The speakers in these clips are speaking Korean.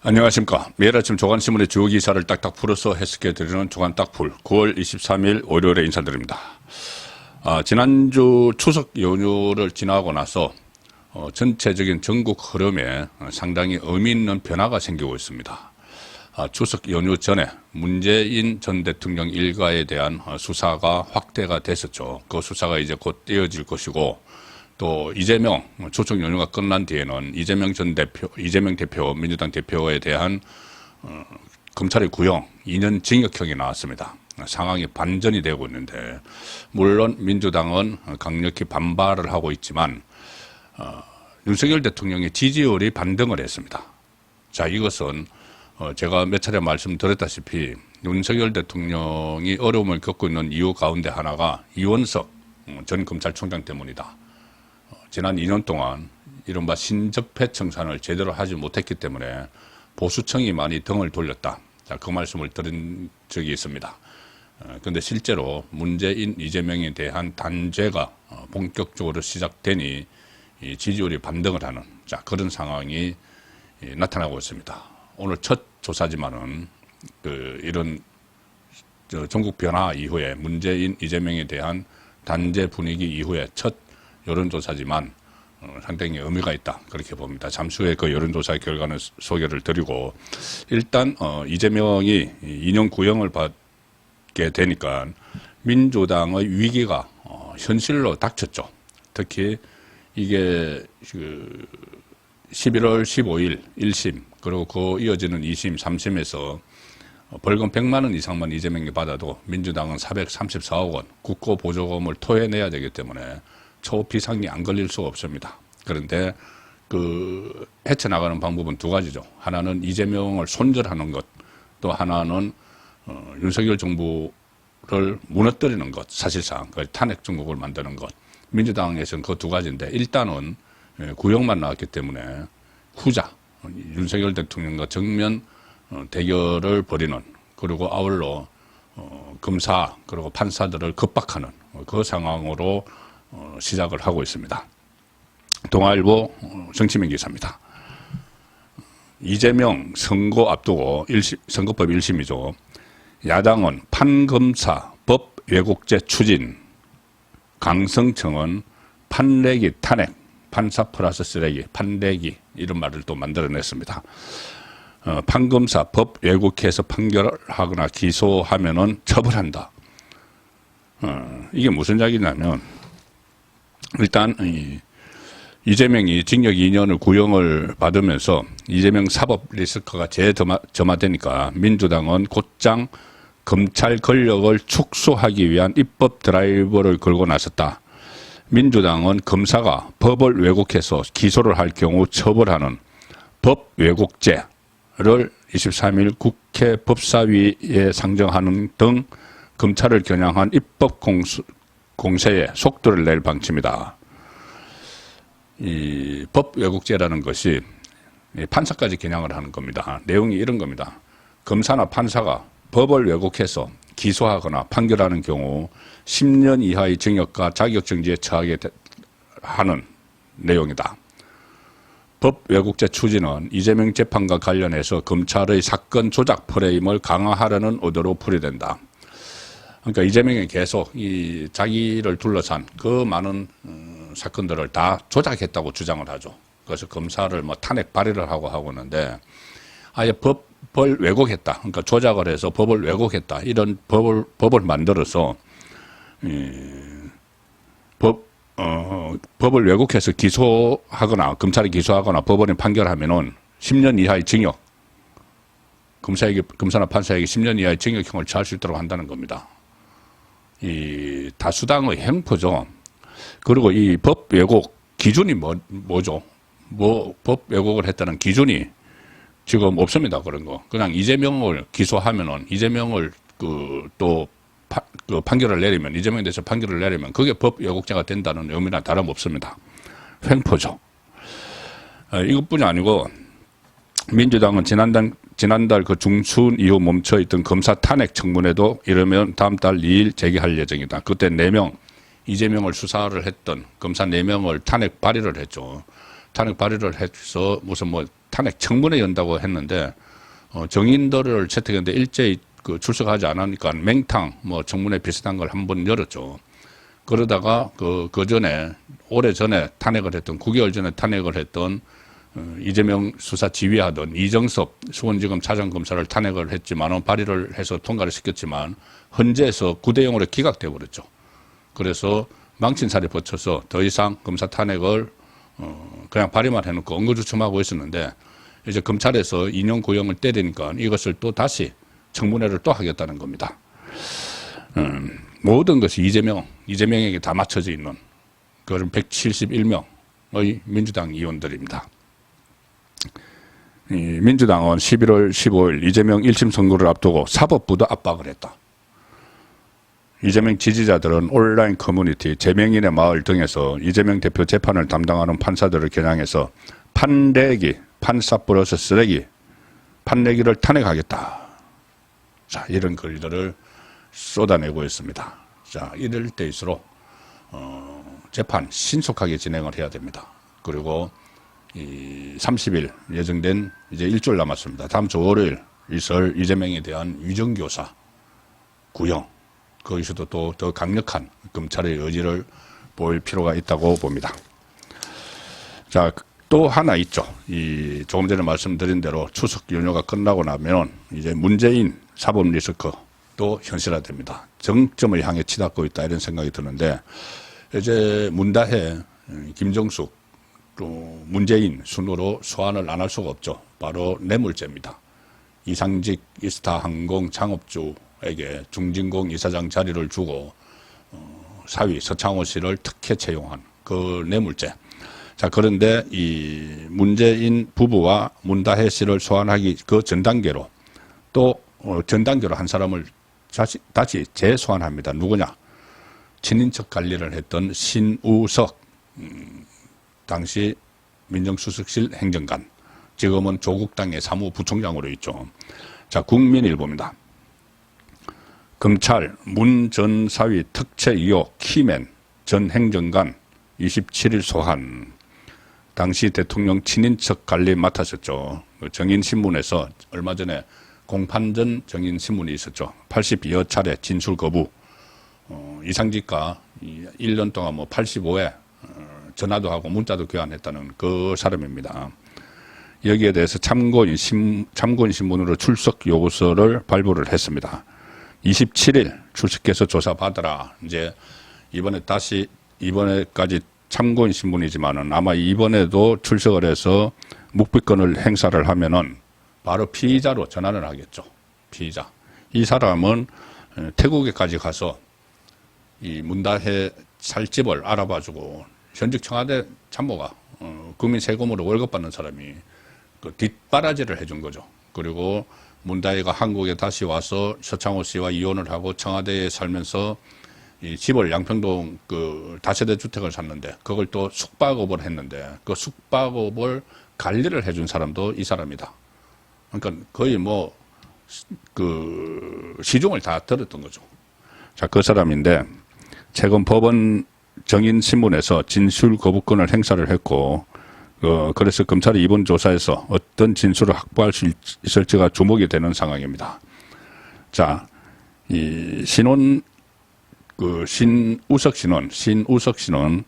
안녕하십니까. 매일 아침 조간신문의 주요 기사를 딱딱 풀어서 해석해드리는 조간 딱풀 9월 23일 월요일에 인사드립니다. 지난주 추석 연휴를 지나고 나서 전체적인 전국 흐름에 상당히 의미 있는 변화가 생기고 있습니다. 추석 연휴 전에 문재인 전 대통령 일가에 대한 수사가 확대가 됐었죠. 그 수사가 이제 곧 이어질 것이고, 또 이재명 추석 연휴가 끝난 뒤에는 이재명 대표, 민주당 대표에 대한 검찰의 구형 2년 징역형이 나왔습니다. 상황이 반전이 되고 있는데, 물론 민주당은 강력히 반발을 하고 있지만 윤석열 대통령의 지지율이 반등을 했습니다. 자, 이것은 제가 몇 차례 말씀드렸다시피 윤석열 대통령이 어려움을 겪고 있는 이유 가운데 하나가 이원석 전 검찰총장 때문이다. 지난 2년 동안 이른바 신접해 청산을 제대로 하지 못했기 때문에 보수청이 많이 등을 돌렸다. 자, 그 말씀을 드린 적이 있습니다. 그런데 실제로 문재인, 이재명에 대한 단죄가 본격적으로 시작되니 이 지지율이 반등을 하는 그런 상황이 나타나고 있습니다. 오늘 첫 조사지만은 이런 전국 변화 이후에 문재인, 이재명에 대한 단죄 분위기 이후에 첫 여론조사지만 상당히 의미가 있다, 그렇게 봅니다. 잠시 후에 그 여론조사 결과는 소개를 드리고, 일단 이재명이 2년 구형을 받게 되니까 민주당의 위기가 현실로 닥쳤죠. 특히 이게 11월 15일 1심, 그리고 그 이어지는 2심, 3심에서 벌금 100만 원 이상만 이재명이 받아도 민주당은 434억 원 국고 보조금을 토해내야 되기 때문에 초비상이 안 걸릴 수가 없습니다. 그런데 헤쳐나가는 방법은 두 가지죠. 하나는 이재명을 손절하는 것, 또 하나는 윤석열 정부를 무너뜨리는 것, 사실상 탄핵 정국을 만드는 것. 민주당에서는 그 두 가지인데, 일단은 구형만 나왔기 때문에 후자, 윤석열 대통령과 정면 대결을 벌이는, 그리고 아울러 검사 그리고 판사들을 겁박하는 그 상황으로 시작을 하고 있습니다. 동아일보 정치민 기사입니다. 이재명 선거 앞두고 선거법 1심이죠. 야당은 판검사 법 왜곡죄 추진, 강성청은 판례기 탄핵, 판사 플러스 쓰레기, 판례기, 이런 말을 또 만들어냈습니다. 판검사 법 왜곡해서 판결하거나 기소하면은 처벌한다. 이게 무슨 이야기냐면, 일단 이재명이 징역 2년을 구형을 받으면서 이재명 사법 리스크가 재점화되니까 민주당은 곧장 검찰 권력을 축소하기 위한 입법 드라이버를 걸고 나섰다. 민주당은 검사가 법을 왜곡해서 기소를 할 경우 처벌하는 법 왜곡죄를 23일 국회 법사위에 상정하는 등 검찰을 겨냥한 입법 공세에 속도를 낼 방침이다. 이 법 왜곡죄라는 것이 판사까지 겨냥을 하는 겁니다. 내용이 이런 겁니다. 검사나 판사가 법을 왜곡해서 기소하거나 판결하는 경우 10년 이하의 징역과 자격정지에 처하게 하는 내용이다. 법 왜곡죄 추진은 이재명 재판과 관련해서 검찰의 사건 조작 프레임을 강화하려는 의도로 풀이된다. 그러니까 이재명이 계속 자기를 둘러싼 그 많은 사건들을 다 조작했다고 주장을 하죠. 그래서 검사를 탄핵 발의를 하고 있는데, 아예 법을 왜곡했다. 그러니까 조작을 해서 법을 왜곡했다. 이런 법을 만들어서 법을 왜곡해서 기소하거나 검찰이 기소하거나 법원이 판결하면은 10년 이하의 징역, 검사나 판사에게 10년 이하의 징역형을 처할 수 있도록 한다는 겁니다. 이 다수당의 횡포죠. 그리고 이 법 왜곡 기준이 뭐죠? 법 왜곡을 했다는 기준이 지금 없습니다. 그런 거. 그냥 이재명을 기소하면은 이재명을 판결을 내리면, 이재명에 대해서 판결을 내리면 그게 법 왜곡죄가 된다는 의미나 다름없습니다. 횡포죠. 이것뿐이 아니고 민주당은 지난달 그 중순 이후 멈춰있던 검사 탄핵 청문회도 이러면 다음 달 2일 재개할 예정이다. 그때 4명, 이재명을 수사를 했던 검사 4명을 탄핵 발의를 했죠. 탄핵 발의를 해서 무슨 뭐 탄핵 청문회 연다고 했는데 정인들을 채택했는데 일제히 출석하지 않으니까 맹탕 뭐 청문회 비슷한 걸 한번 열었죠. 그러다가 그 전에 오래 전에 탄핵을 했던 9개월 전에 탄핵을 했던 이재명 수사 지휘하던 이정섭 수원지검 차장검사를 탄핵을 했지만 발의를 해서 통과를 시켰지만 헌재에서 9대0으로 기각돼 버렸죠. 그래서 망신살이 붙여서 더 이상 검사 탄핵을 그냥 발의만 해놓고 언거주춤하고 있었는데 이제 검찰에서 인용 구형을 때리니까 이것을 또 다시 청문회를 또 하겠다는 겁니다. 모든 것이 이재명에게 다 맞춰져 있는 그런 171명의 민주당 의원들입니다. 민주당은 11월 15일 이재명 1심 선고를 앞두고 사법부도 압박을 했다. 이재명 지지자들은 온라인 커뮤니티, 재명인의 마을 등에서 이재명 대표 재판을 담당하는 판사들을 겨냥해서 판내기, 판사 플러스 쓰레기, 판내기를 탄핵하겠다. 자, 이런 글들을 쏟아내고 있습니다. 자, 이럴 때일수록 재판 신속하게 진행을 해야 됩니다. 그리고 30일 예정된 이제 일주일 남았습니다. 다음 주 월요일 있을 이재명에 대한 위정교사 구형, 거기서도 또 더 강력한 검찰의 의지를 보일 필요가 있다고 봅니다. 자, 또 하나 있죠. 조금 전에 말씀드린 대로 추석 연휴가 끝나고 나면 이제 문재인 사법 리스크도 현실화됩니다. 정점을 향해 치닫고 있다 이런 생각이 드는데 이제 문다혜, 김정숙, 또 문재인 순으로 소환을 안 할 수가 없죠. 바로 뇌물죄입니다. 이상직 이스타항공 창업주에게 중진공 이사장 자리를 주고 사위 서창호 씨를 특혜 채용한 그 뇌물죄. 자, 그런데 이 문재인 부부와 문다혜 씨를 소환하기 그 전 단계로 또 전 단계로 한 사람을 다시 재소환합니다. 누구냐? 친인척 관리를 했던 신우석, 당시 민정수석실 행정관, 지금은 조국당의 사무부총장으로 있죠. 자, 국민일보입니다. 검찰 문 전 사위 특채 의혹 키맨 전 행정관 27일 소환. 당시 대통령 친인척 관리 맡았었죠. 정인신문에서 얼마 전에 공판전 정인신문이 있었죠. 82여 차례 진술 거부. 이상직과 1년 동안 뭐 85회 전화도 하고 문자도 교환했다는 그 사람입니다. 여기에 대해서 참고인 신문으로 출석 요구서를 발부를 했습니다. 27일 출석해서 조사받으라. 이제 이번에까지 참고인 신문이지만은 아마 이번에도 출석을 해서 묵비권을 행사를 하면은 바로 피의자로 전환을 하겠죠. 피의자. 이 사람은 태국에까지 가서 이 문다혜 살집을 알아봐주고 현직 청와대 참모가 국민 세금으로 월급 받는 사람이 그 뒷바라지를 해준 거죠. 그리고 문다혜가 한국에 다시 와서 서창호 씨와 이혼을 하고 청와대에 살면서 이 집을 양평동 그 다세대 주택을 샀는데 그걸 또 숙박업을 했는데 그 숙박업을 관리를 해준 사람도 이 사람이다. 그러니까 거의 뭐 그 시중을 다 들었던 거죠. 자, 그 사람인데 최근 법원 정인신문에서 진술 거부권을 행사를 했고 그래서 검찰이 이번 조사에서 어떤 진술을 확보할 수 있을지가 주목이 되는 상황입니다. 자, 이 신우석 신원 10월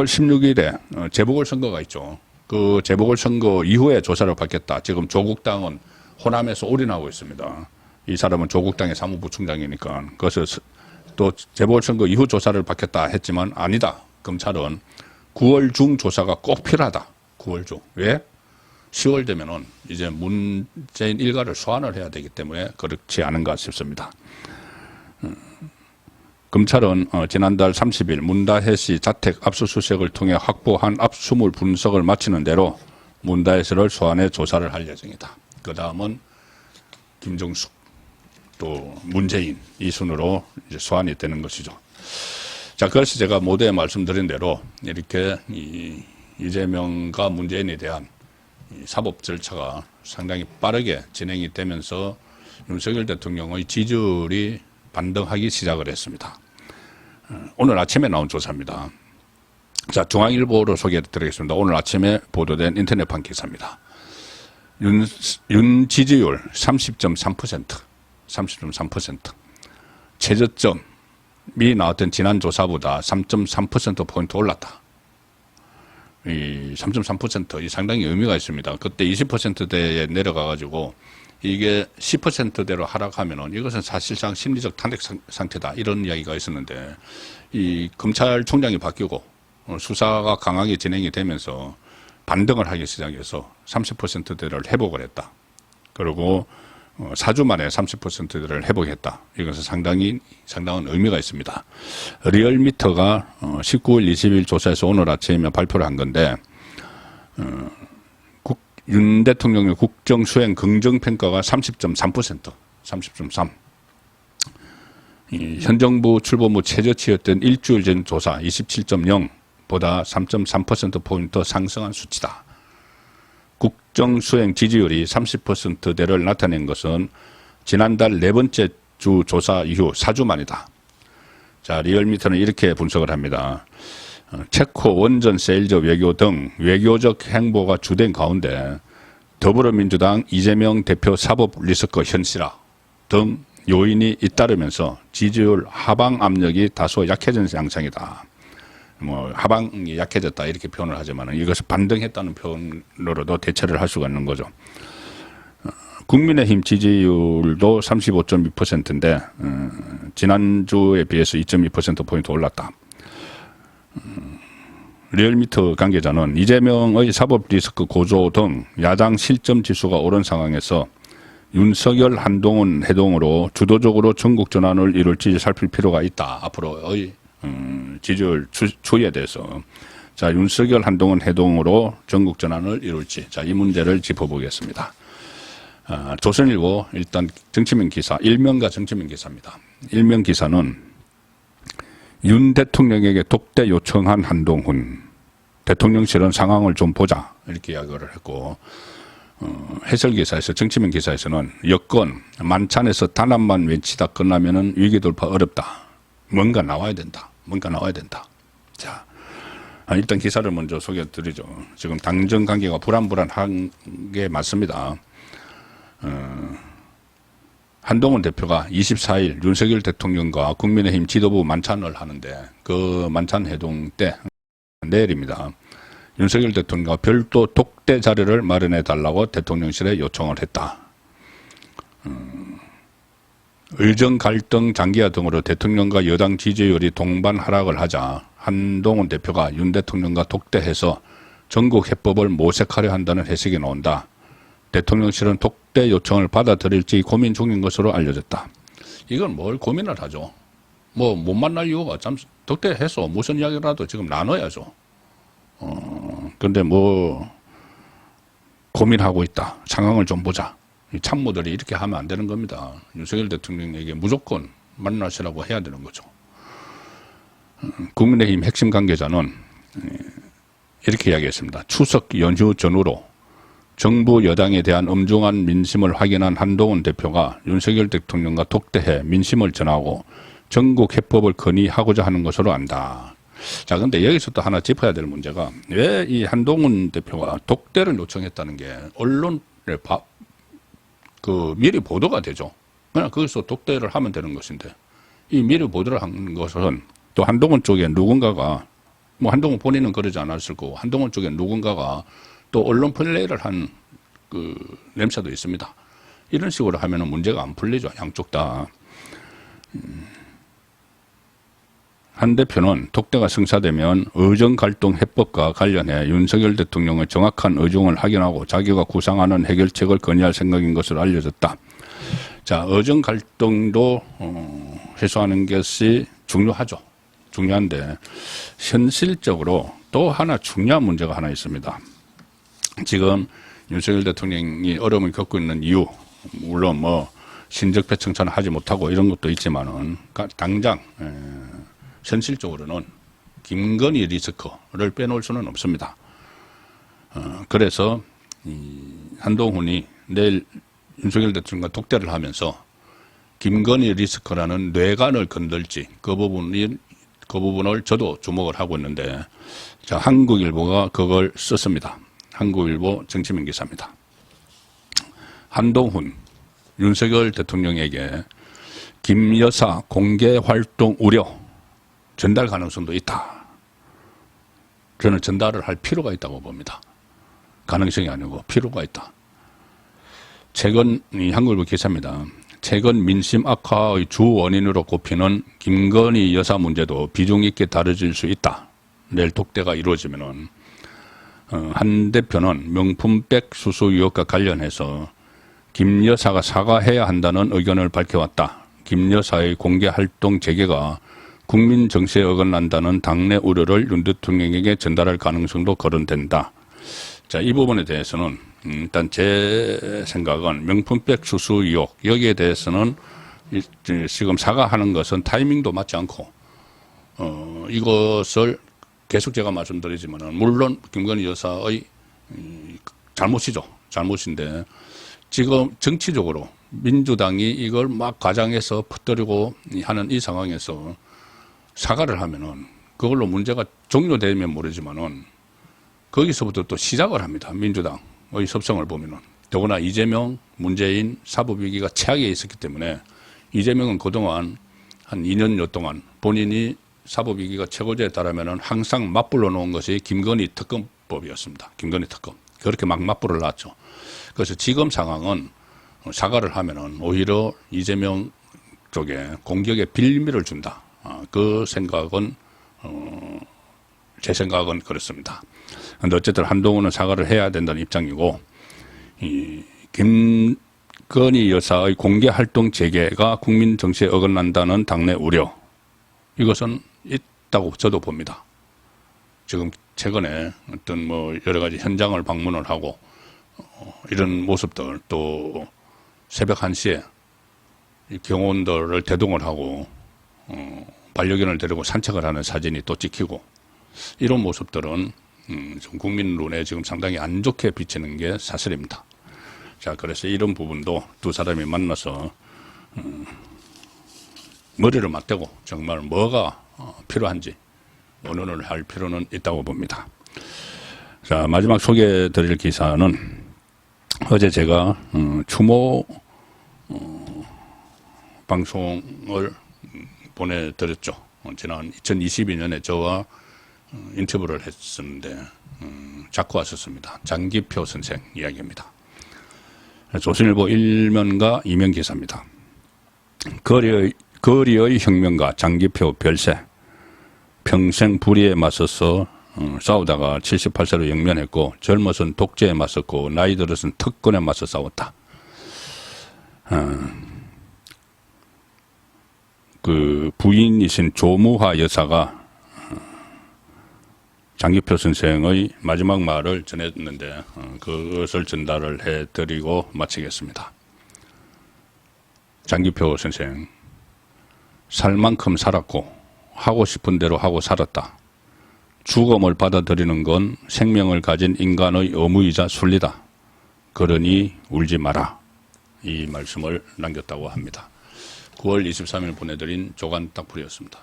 16일에 재보궐선거가 있죠. 그 재보궐선거 이후에 조사를 받겠다. 지금 조국당은 호남에서 올인하고 있습니다. 이 사람은 조국당의 사무부총장이니까. 그래서 또 재보궐선거 이후 조사를 받겠다 했지만 아니다. 검찰은 9월 중 조사가 꼭 필요하다. 9월 중. 왜? 10월 되면은 이제 문재인 일가를 소환을 해야 되기 때문에 그렇지 않은가 싶습니다. 검찰은 지난달 30일 문다혜 씨 자택 압수수색을 통해 확보한 압수물 분석을 마치는 대로 문다혜 씨를 소환해 조사를 할 예정이다. 그 다음은 김정숙 또 문재인 이 순으로 이제 소환이 되는 것이죠. 자, 그래서 제가 모두에 말씀드린 대로 이렇게 이재명과 문재인에 대한 사법 절차가 상당히 빠르게 진행이 되면서 윤석열 대통령의 지지율이 반등하기 시작을 했습니다. 오늘 아침에 나온 조사입니다. 자, 중앙일보로 소개해드리겠습니다. 오늘 아침에 보도된 인터넷판 기사입니다. 윤 지지율 30.3%, 30.3%. 최저점이 나왔던 지난 조사보다 3.3%포인트 올랐다. 이 3.3% 상당히 의미가 있습니다. 그때 20%대에 내려가가지고 이게 10%대로 하락하면은 이것은 사실상 심리적 탄핵 상태다. 이런 이야기가 있었는데 이 검찰총장이 바뀌고 수사가 강하게 진행이 되면서 반등을 하기 시작해서 30%대를 회복을 했다. 그리고 4주 만에 30%대를 회복했다. 이것은 상당한 의미가 있습니다. 리얼미터가 19일, 20일 조사에서 오늘 아침에 발표를 한 건데 윤 대통령의 국정 수행 긍정평가가 30.3%, 30.3. 현 정부 출범 후 최저치였던 일주일 전 조사 27.0보다 3.3%포인트 상승한 수치다. 국정 수행 지지율이 30%대를 나타낸 것은 지난달 네 번째 주 조사 이후 4주 만이다. 자, 리얼미터는 이렇게 분석을 합니다. 체코 원전 세일즈 외교 등 외교적 행보가 주된 가운데 더불어민주당 이재명 대표 사법 리스크 현실화 등 요인이 잇따르면서 지지율 하방 압력이 다소 약해진 양상이다. 하방이 약해졌다 이렇게 표현을 하지만 이것을 반등했다는 표현으로도 대체를 할 수가 있는 거죠. 국민의힘 지지율도 35.2%인데 지난주에 비해서 2.2%포인트 올랐다. 리얼미터 관계자는 이재명의 사법 리스크 고조 등 야당 실점 지수가 오른 상황에서 윤석열 한동훈 해동으로 주도적으로 전국 전환을 이룰지 살필 필요가 있다. 앞으로의 지지율 추이에 대해서. 자, 윤석열 한동훈 해동으로 전국 전환을 이룰지. 자, 이 문제를 짚어보겠습니다. 조선일보 일단 정치면 기사, 일면과 정치면 기사입니다. 일면 기사는 윤 대통령에게 독대 요청한 한동훈. 대통령실은 상황을 좀 보자. 이렇게 이야기를 했고, 해설 기사에서, 정치면 기사에서는 여권, 만찬에서 단합만 외치다 끝나면은 위기 돌파 어렵다. 뭔가 나와야 된다. 뭔가 나와야 된다. 자, 일단 기사를 먼저 소개해 드리죠. 지금 당정 관계가 불안한 게 맞습니다. 한동훈 대표가 24일 윤석열 대통령과 국민의힘 지도부 만찬을 하는데 그 만찬 회동 때 내일입니다. 윤석열 대통령과 별도 독대 자료를 마련해 달라고 대통령실에 요청을 했다. 의정 갈등 장기화 등으로 대통령과 여당 지지율이 동반 하락을 하자 한동훈 대표가 윤 대통령과 독대해서 전국 해법을 모색하려 한다는 해석이 나온다. 대통령실은 독대 요청을 받아들일지 고민 중인 것으로 알려졌다. 이건 뭘 고민을 하죠. 못 만날 이유가 독대해서 무슨 이야기라도 지금 나눠야죠. 근데 고민하고 있다. 상황을 좀 보자. 이 참모들이 이렇게 하면 안 되는 겁니다. 윤석열 대통령에게 무조건 만나시라고 해야 되는 거죠. 국민의힘 핵심 관계자는 이렇게 이야기했습니다. 추석 연휴 전후로 정부 여당에 대한 엄중한 민심을 확인한 한동훈 대표가 윤석열 대통령과 독대해 민심을 전하고 전국 해법을 건의하고자 하는 것으로 안다. 자, 근데 여기서 또 하나 짚어야 될 문제가 왜 이 한동훈 대표가 독대를 요청했다는 게 언론에 미리 보도가 되죠. 그냥 거기서 독대를 하면 되는 것인데 이 미리 보도를 한 것은 또 한동훈 쪽에 누군가가 한동훈 본인은 그러지 않았을 거고 한동훈 쪽에 누군가가 또 언론 플레이를 한 냄새도 있습니다. 이런 식으로 하면은 문제가 안 풀리죠. 양쪽 다. 한 대표는 독대가 성사되면 의정갈등 해법과 관련해 윤석열 대통령의 정확한 의중을 확인하고 자기가 구상하는 해결책을 건의할 생각인 것으로 알려졌다. 자, 의정갈등도 해소하는 것이 중요하죠. 중요한데 현실적으로 또 하나 중요한 문제가 하나 있습니다. 지금 윤석열 대통령이 어려움을 겪고 있는 이유, 물론 신적폐 청산을 하지 못하고 이런 것도 있지만은 당장 현실적으로는 김건희 리스크를 빼놓을 수는 없습니다. 그래서 한동훈이 내일 윤석열 대통령과 독대를 하면서 김건희 리스크라는 뇌관을 건들지 그 부분이 그 부분을 저도 주목을 하고 있는데, 자, 한국일보가 그걸 썼습니다. 한국일보 정치면 기사입니다. 한동훈, 윤석열 대통령에게 김 여사 공개 활동 우려, 전달 가능성도 있다. 저는 전달을 할 필요가 있다고 봅니다. 가능성이 아니고 필요가 있다. 최근 이 한국일보 기사입니다. 최근 민심 악화의 주 원인으로 꼽히는 김건희 여사 문제도 비중 있게 다뤄질 수 있다. 내일 독대가 이루어지면은 한 대표는 명품백 수수 의혹과 관련해서 김 여사가 사과해야 한다는 의견을 밝혀왔다. 김 여사의 공개 활동 재개가 국민 정세에 어긋난다는 당내 우려를 윤 대통령에게 전달할 가능성도 거론된다. 자, 이 부분에 대해서는 일단 제 생각은 명품백 수수 의혹 여기에 대해서는 지금 사과하는 것은 타이밍도 맞지 않고 이것을 계속 제가 말씀드리지만은 물론 김건희 여사의 잘못이죠. 잘못인데 지금 정치적으로 민주당이 이걸 막 과장해서 퍼뜨리고 하는 이 상황에서 사과를 하면은 그걸로 문제가 종료되면 모르지만은 거기서부터 또 시작을 합니다. 민주당의 섭성을 보면은. 더구나 이재명, 문재인 사법위기가 최악에 있었기 때문에 이재명은 그동안 한 2년여 동안 본인이 사법위기가 최고조에 달하면은 항상 맞불러 놓은 것이 김건희 특검법이었습니다. 김건희 특검. 그렇게 막 맞불을 놨죠. 그래서 지금 상황은 사과를 하면은 오히려 이재명 쪽에 공격에 빌미를 준다. 그 생각은, 제 생각은 그렇습니다. 근데 어쨌든 한동훈은 사과를 해야 된다는 입장이고, 이 김건희 여사의 공개 활동 재개가 국민 정치에 어긋난다는 당내 우려, 이것은 있다고 저도 봅니다. 지금 최근에 어떤 뭐 여러 가지 현장을 방문을 하고, 이런 모습들, 또 새벽 1시에 경호원들을 대동을 하고, 반려견을 데리고 산책을 하는 사진이 또 찍히고, 이런 모습들은 좀 국민 눈에 지금 상당히 안 좋게 비치는 게 사실입니다. 자, 그래서 이런 부분도 두 사람이 만나서 머리를 맞대고 정말 뭐가 필요한지 의논을 할 필요는 있다고 봅니다. 자, 마지막 소개해 드릴 기사는 어제 제가 추모 방송을 보내드렸죠. 지난 2022년에 저와 인터뷰를 했었는데 자꾸 왔었습니다. 장기표 선생 이야기입니다. 조선일보 1면과 2면 기사입니다. 거리의 혁명가 장기표 별세, 평생 불의에 맞서서 싸우다가 78세로 영면했고, 젊어선 독재에 맞섰고 나이 들어선 특권에 맞서 싸웠다. 그 부인이신 조무화 여사가 장기표 선생의 마지막 말을 전했는데 그것을 전달을 해드리고 마치겠습니다. 장기표 선생, 살 만큼 살았고 하고 싶은 대로 하고 살았다. 죽음을 받아들이는 건 생명을 가진 인간의 의무이자 순리다. 그러니 울지 마라. 이 말씀을 남겼다고 합니다. 9월 23일 보내드린 조간 딱풀이었습니다.